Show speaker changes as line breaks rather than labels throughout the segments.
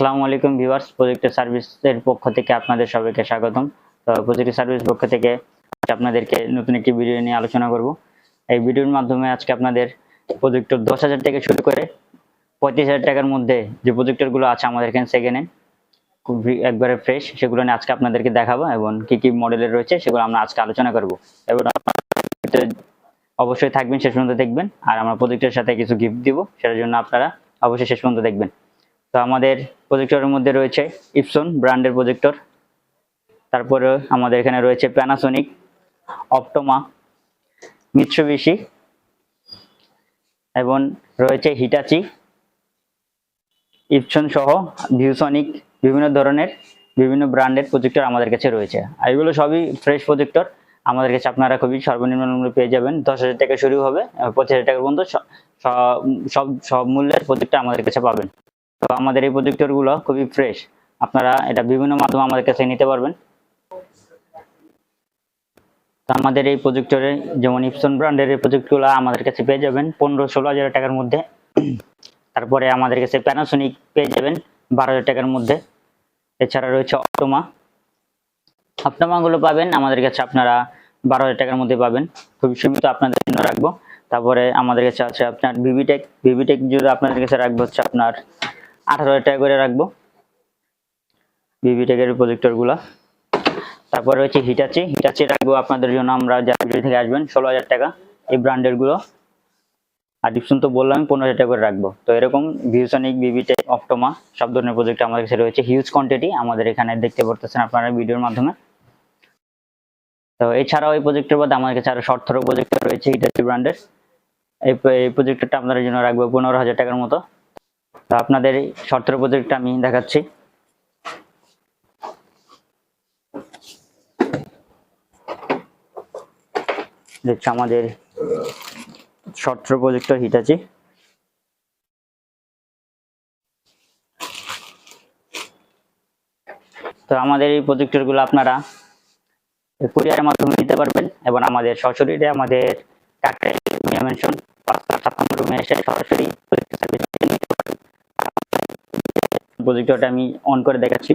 আসসালামু আলাইকুম viewers, project সার্ভিসের পক্ষ থেকে আপনাদের সবাইকে স্বাগতম। তো প্রজেক্ট সার্ভিস পক্ষ থেকে আপনাদেরকে নতুন একটি ভিডিও নিয়ে আলোচনা করব। এই ভিডিওর মাধ্যমে আজকে আপনাদের প্রজেক্টর 10,000 থেকে শুরু করে 35,000 টাকার মধ্যে যে প্রজেক্টরগুলো আছে আমাদের এখানে সেকেন্ড হ্যান্ড খুবই একবারে ফ্রেশ, সেগুলো নিয়ে আজকে আপনাদেরকে দেখাবো এবং কি কি মডেলের রয়েছে সেগুলো আমরা আজকে আলোচনা করব। এবং অবশ্যই থাকবেন, শেষ পর্যন্ত দেখবেন। আর আমরা প্রজেক্টের সাথে কিছু গিফট দিব, সেটার জন্য আপনারা অবশ্যই শেষ পর্যন্ত দেখবেন। তো আমাদের প্রজেক্টরের মধ্যে রয়েছে ইপসন ব্র্যান্ডের প্রজেক্টর, তারপরে আমাদের এখানে রয়েছে প্যানাসোনিক, অপটোমা, মিৎসুবিশি এবং রয়েছে হিটাচি, ইপসন সহ ভিউসনিক, বিভিন্ন ধরনের বিভিন্ন ব্র্যান্ডের প্রজেক্টর আমাদের কাছে রয়েছে। আর এগুলো সবই ফ্রেশ প্রজেক্টর আমাদের কাছে আপনারা খুবই সর্বনিম্ন মূল্যে পেয়ে যাবেন। 10,000 টাকা শুরু হবে, 25,000 টাকা পর্যন্ত সব মূল্যের প্রজেক্টর আমাদের কাছে পাবেন। তো আমাদের এই প্রজেক্টরগুলো খুবই ফ্রেশ, আপনারা এটা বিভিন্ন মাধ্যমে আমাদের কাছে নিতে পারবেন। তো আমাদের এই প্রজেক্টরে যেমন ইপসন ব্র্যান্ডের এই প্রজেক্টগুলো আমাদের কাছে পেয়ে যাবেন 15-16 হাজার টাকার মধ্যে। তারপরে আমাদের কাছে প্যানাসোনিক পেয়ে যাবেন 12,000 টাকার মধ্যে। এছাড়া রয়েছে অপটোমাগুলো পাবেন আমাদের কাছে আপনারা 12,000 টাকার মধ্যে পাবেন, খুবই সীমিত আপনাদের জন্য রাখবো। তারপরে আমাদের কাছে আছে আপনার ভিভিটেক যদি আপনাদের কাছে রাখবো হচ্ছে আপনার 18,000 টাকা করে রাখবো ভিভিটেকের প্রজেক্টরগুলো। তারপরে রয়েছে হিটাচি রাখবো আপনাদের জন্য আমরা যারা ভিডিও থেকে আসবেন 16,000 টাকা এই ব্র্যান্ডের গুলো। আর ডিপসন তো বললাম 15,000 টাকা করে রাখবো। তো এরকম ভিউসনিক, ভিভিটেক, অপটোমা সব ধরনের প্রজেক্ট আমাদের কাছে রয়েছে, হিউজ কোয়ান্টিটি আমাদের এখানে দেখতে পারতেছেন আপনারা ভিডিওর মাধ্যমে। তো এছাড়াও এই প্রজেক্টের মধ্যে আমাদের কাছে আরো শর্ট থ্রো প্রজেক্টর রয়েছে হিটাচি ব্র্যান্ডের। এই প্রজেক্টরটা আপনাদের জন্য রাখবো 15,000 টাকার মতো। তো আপনাদের এই শর্ট থ্রো প্রজেক্টটা আমি দেখাচ্ছি। দেখছি আমাদের শর্ট থ্রো প্রজেক্টর হিটাচি। তো আমাদের এই প্রজেক্টরগুলো আপনারা কুরিয়ারের মাধ্যমে নিতে পারবেন এবং আমাদের সরাসরি আমাদের কাকরাইল মেনশন 5/7 রুমে এসে সরাসরি প্রজেক্টরটা আমি অন করে দেখাচ্ছি।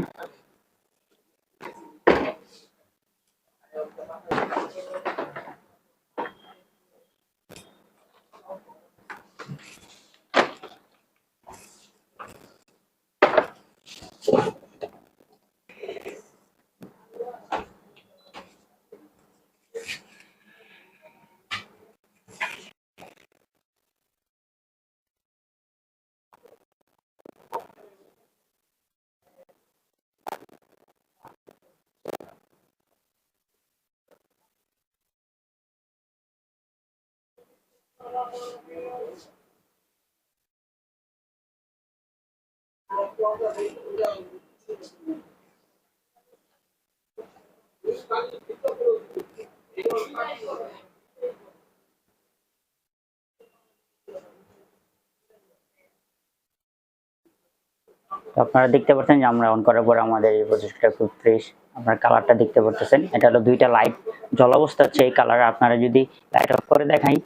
আপনারা দেখতে পাচ্ছেন যে আমরা অন করার পর আমাদের এই প্রজেক্টটা খুব ফ্রেশ। আপনারা কালারটা দেখতে পাচ্ছেন, এটা হলো দুইটা লাইট জল অবস্থা হচ্ছে এই কালার। আপনারা যদি লাইট অফ করে দেখাই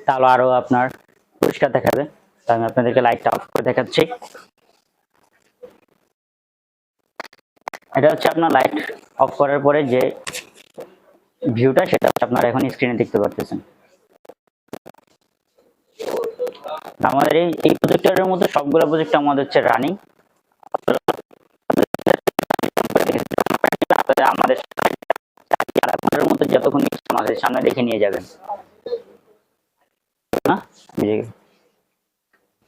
তাহলে আরো আপনার পরিষ্কার দেখাবে। তো আমি আপনাদেরকে লাইটটা অফ করে দেখাচ্ছি। এটা হচ্ছে আপনার লাইট অফ করার পরে যে ভিউটা, সেটা আপনারা এখন স্ক্রিনে দেখতে পাচ্ছেন। আমাদের এই প্রজেক্টরের মধ্যে সবগুলো প্রজেক্ট আমাদের হচ্ছে রানিং। আমাদের মধ্যে যতক্ষণ আমাদের সামনে দেখে নিয়ে যাবেন না।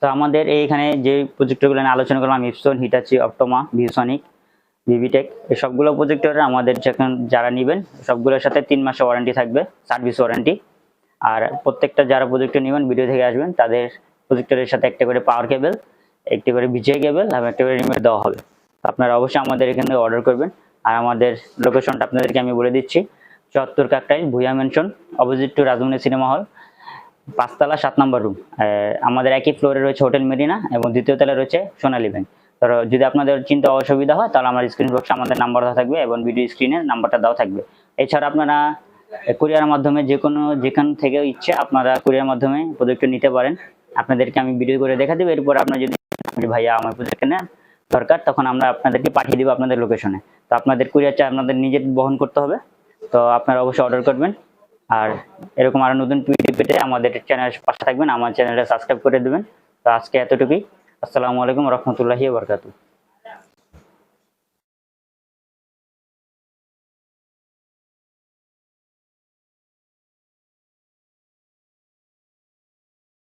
তো আমাদের এইখানে যে প্রজেক্টরগুলো নিয়ে আলোচনা করলাম, ইপসন, হিটাচি, অপটোমা, ভিউসনিক, ভিভিটেক, এই সবগুলো প্রজেক্টর আমাদের যারা নেবেন সবগুলোর সাথে 3 মাসের ওয়ারেন্টি থাকবে, সার্ভিস ওয়ারেন্টি। আর প্রত্যেকটা যারা প্রজেক্টর নেবেন ভিডিও থেকে আসবেন তাদের প্রজেক্টরের সাথে একটা করে পাওয়ার কেবল, একটি করে বিজিএ কেবল এবং একটা করে রিমোট দেওয়া হবে। আপনারা অবশ্যই আমাদের এখান থেকে অর্ডার করবেন। আর আমাদের লোকেশনটা আপনাদেরকে আমি বলে দিচ্ছি, 74 Kakrail Bhuiyan mansion, opposite to Rajmoni cinema hall, 5 তলা 7 নম্বর রুম। আমাদের একই ফ্লোরে রয়েছে হোটেল মেরিনা এবং দ্বিতীয় তলায় রয়েছে সোনালী ব্যাংক। তো যদি আপনাদের চিন্তা অসুবিধা হয় তাহলে আমার স্ক্রিন বক্সে আমাদের নাম্বার দেওয়া থাকবে এবং ভিডিও স্ক্রিনে নাম্বারটা দেওয়া থাকবে। এছাড়া আপনারা কুরিয়ার মাধ্যমে যেখান থেকে ইচ্ছে আপনারা কুরিয়ার মাধ্যমে প্রজেক্টর নিতে পারেন। আপনাদেরকে আমি ভিডিও করে দেখা দেবো, এরপর আপনার যদি ভাইয়া আমার প্রজেক্টটা নেন দরকার তখন আমরা আপনাদেরকে পাঠিয়ে দিব আপনাদের লোকেশনে। তো আপনাদের কুরিয়ার চার্জ আপনাদের নিজের বহন করতে হবে। তো আপনারা অবশ্যই অর্ডার করবেন। আর এরকম আরো নতুন ভিডিও পেতে আমাদের চ্যানেলের পাশে থাকবেন, আমার চ্যানেলটা সাবস্ক্রাইব করে দেবেন। তো আজকে এতটুকুই। আসসালামু আলাইকুম রহমতুল্লাহি ওয়া বারাকাতুহু।